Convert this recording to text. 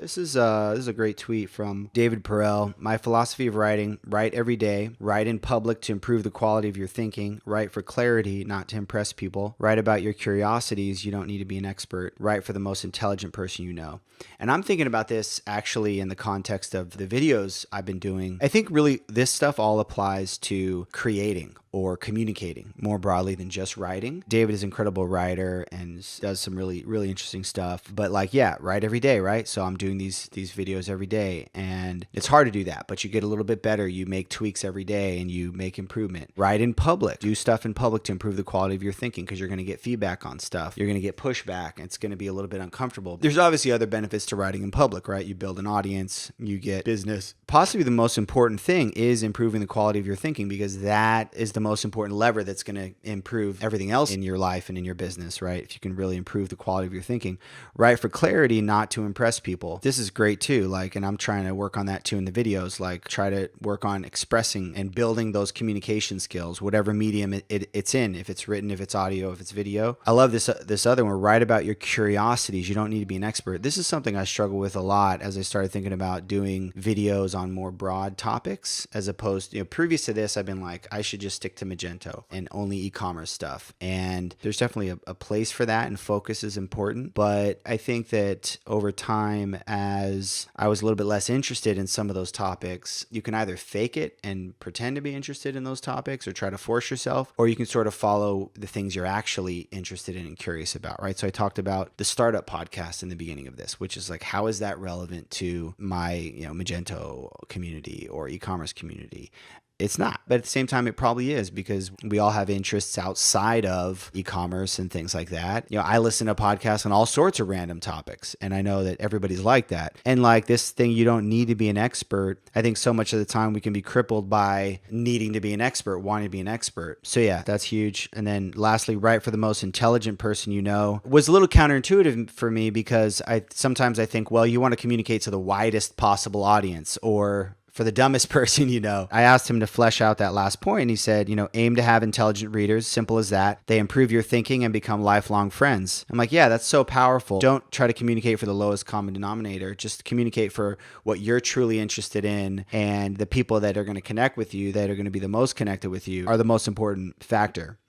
This is a great tweet from David Perell. My philosophy of writing: write every day, write in public to improve the quality of your thinking, write for clarity, not to impress people, write about your curiosities. You don't need to be an expert. Write for the most intelligent person you know. And I'm thinking about this actually in the context of the videos I've been doing. I think really this stuff all applies to creating or communicating more broadly than just writing. David is an incredible writer and does some really, really interesting stuff. But write every day, right? So I'm doing these videos every day, and it's hard to do that, but you get a little bit better. You make tweaks every day and you make improvement. Write in public. Do stuff in public to improve the quality of your thinking, because you're going to get feedback on stuff. You're going to get pushback. It's going to be a little bit uncomfortable. There's obviously other benefits to writing in public, right? You build an audience, you get business. Possibly the most important thing is improving the quality of your thinking, because that is the most important lever that's going to improve everything else in your life and in your business, right? If you can really improve the quality of your thinking. Write for clarity, not to impress people. This is great too. And I'm trying to work on that too in the videos. Try to work on expressing and building those communication skills, whatever medium it's in. If it's written, if it's audio, if it's video. I love this other one. Write about your curiosities. You don't need to be an expert. This is something I struggle with a lot as I started thinking about doing videos on more broad topics, as opposed, previous to this, I've been like, I should just stick to Magento and only e-commerce stuff. And there's definitely a place for that, and focus is important. But I think that over time, as I was a little bit less interested in some of those topics, you can either fake it and pretend to be interested in those topics or try to force yourself, or you can sort of follow the things you're actually interested in and curious about, right? So I talked about the startup podcast in the beginning of this, which is how is that relevant to my, Magento community or e-commerce community? It's not, but at the same time, it probably is, because we all have interests outside of e-commerce and things like that. I listen to podcasts on all sorts of random topics, and I know that everybody's like that. And this thing, you don't need to be an expert. I think so much of the time we can be crippled by needing to be an expert, wanting to be an expert. So yeah, that's huge. And then lastly, write for the most intelligent person you know was a little counterintuitive for me, because sometimes I think, well, you want to communicate to the widest possible audience, or for the dumbest person you know. I asked him to flesh out that last point, and he said, aim to have intelligent readers. Simple as that. They improve your thinking and become lifelong friends. I'm like, yeah, that's so powerful. Don't try to communicate for the lowest common denominator. Just communicate for what you're truly interested in, and the people that are going to connect with you, that are going to be the most connected with you, are the most important factor.